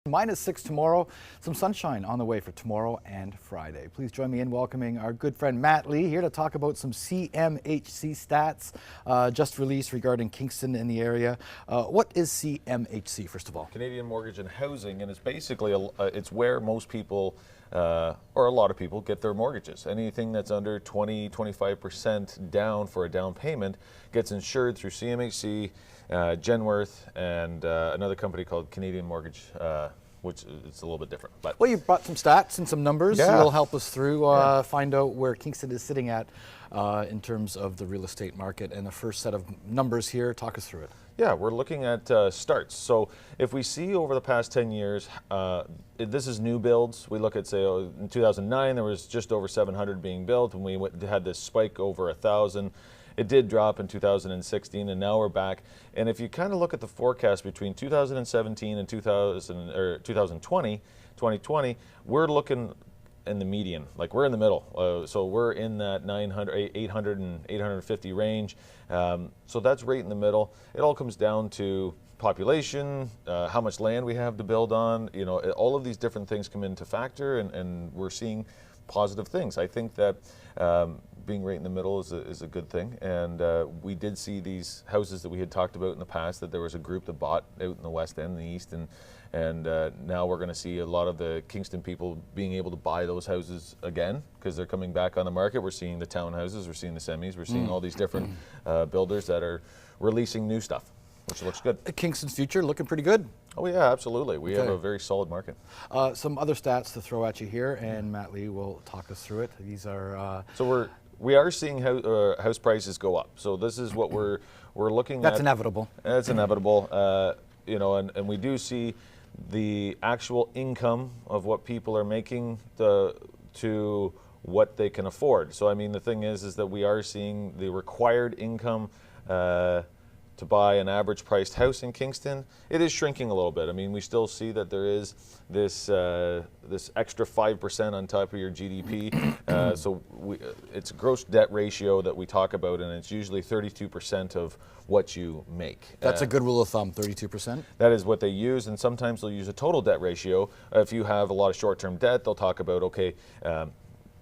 -6 tomorrow. Some sunshine on the way for tomorrow and Friday. Please join me in welcoming our good friend Matt Lee here to talk about some CMHC stats just released regarding Kingston in the area. What is CMHC, first of all? Canadian Mortgage and Housing, and it's basically it's where most people or a lot of people get their mortgages. Anything that's under 20-25% down for a down payment gets insured through CMHC, Genworth, and another company called Canadian Mortgage, which is a little bit different. But well, you brought some stats and some numbers. Yeah. You'll help us through find out where Kingston is sitting at in terms of the real estate market. And the first set of numbers here, talk us through it. Yeah, we're looking at starts. So if we see over the past 10 years, this is new builds. We look at, say, in 2009, there was just over 700 being built, and we had this spike over 1,000. It did drop in 2016, and now we're back. And if you kind of look at the forecast between 2017 and 2020, we're looking in the median, like we're in the middle. So we're in that 900, 800 and 850 range. So that's right in the middle. It all comes down to population, how much land we have to build on. You know, all of these different things come into factor, and we're seeing positive things. I think that being right in the middle is a good thing. And we did see these houses that we had talked about in the past, that there was a group that bought out in the West End and the East, and now we're going to see a lot of the Kingston people being able to buy those houses again because they're coming back on the market. We're seeing the townhouses, we're seeing the semis, we're seeing all these different builders that are releasing new stuff, which looks good. Kingston's future looking pretty good. Oh yeah, absolutely. We have a very solid market. Some other stats to throw at you here, and Matt Lee will talk us through it. These are so we are seeing house prices go up. So this is what we're looking at. That's inevitable. That's inevitable. You know, and we do see the actual income of what people are making to what they can afford. So I mean, the thing is that we are seeing the required income to buy an average priced house in Kingston. It is shrinking a little bit. I mean, we still see that there is this extra 5% on top of your GDP. So it's gross debt ratio that we talk about, and it's usually 32% of what you make. That's a good rule of thumb, 32%. That is what they use, and sometimes they'll use a total debt ratio. If you have a lot of short-term debt, they'll talk about, okay,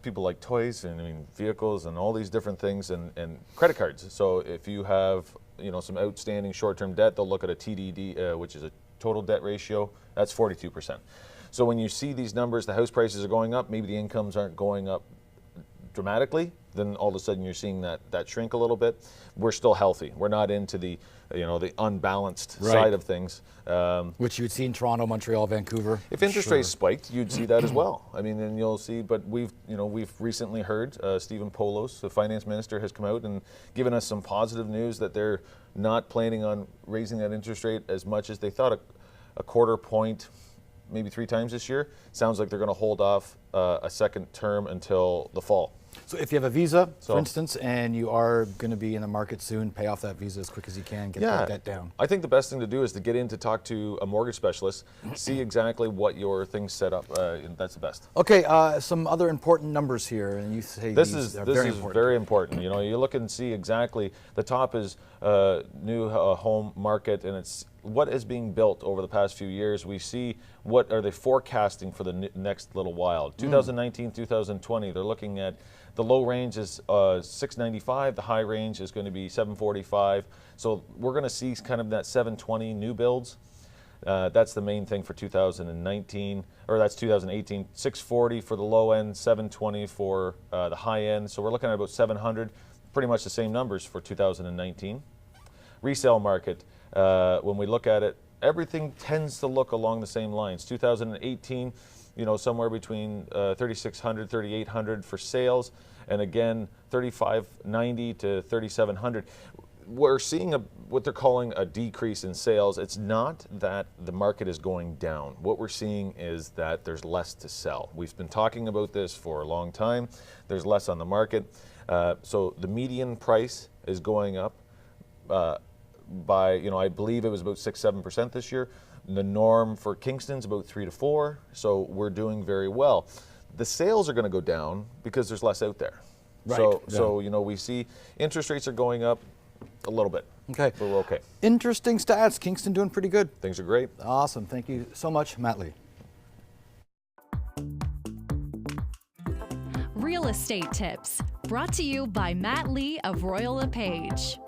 people like toys and vehicles and all these different things, and credit cards. So if you have some outstanding short-term debt, they'll look at a TDD, which is a total debt ratio. That's 42%. So when you see these numbers, the house prices are going up, maybe the incomes aren't going up dramatically, then all of a sudden you're seeing that shrink a little bit. We're still healthy. We're not into the the unbalanced side of things. Which you would see in Toronto, Montreal, Vancouver. If interest rates spiked, you'd see that as well. I mean, and you'll see, but we've recently heard Stephen Poloz, the finance minister, has come out and given us some positive news that they're not planning on raising that interest rate as much as they thought, a quarter point, maybe 3 times this year. Sounds like they're going to hold off a second term until the fall. So if you have a visa, for instance, and you are going to be in the market soon, pay off that visa as quick as you can, get that debt down. I think the best thing to do is to get in to talk to a mortgage specialist, see exactly what your thing's set up. That's the best. Okay, some other important numbers here, and you say this is very important. You know, you look and see exactly. The top is new home market, and it's what is being built over the past few years. We see what are they forecasting for the next little while. 2019, 2020, they're looking at the low range is 695, the high range is going to be 745. So we're going to see kind of that 720 new builds. That's the main thing for 2019, or that's 2018. 640 for the low end, 720 for the high end. So we're looking at about 700, pretty much the same numbers for 2019. Resale market, when we look at it, everything tends to look along the same lines. 2018, somewhere between 3,600, 3,800 for sales, and again 3,590 to 3,700. We're seeing what they're calling a decrease in sales. It's not that the market is going down. What we're seeing is that there's less to sell. We've been talking about this for a long time. There's less on the market. So the median price is going up by, I believe it was about 6-7% this year. The norm for Kingston's about 3 to 4, so we're doing very well. The sales are going to go down because there's less out there. Right. So we see interest rates are going up a little bit. Okay. but we're okay. Interesting stats. Kingston doing pretty good. Things are great. Awesome. Thank you so much, Matt Lee. Real estate tips brought to you by Matt Lee of Royal LePage.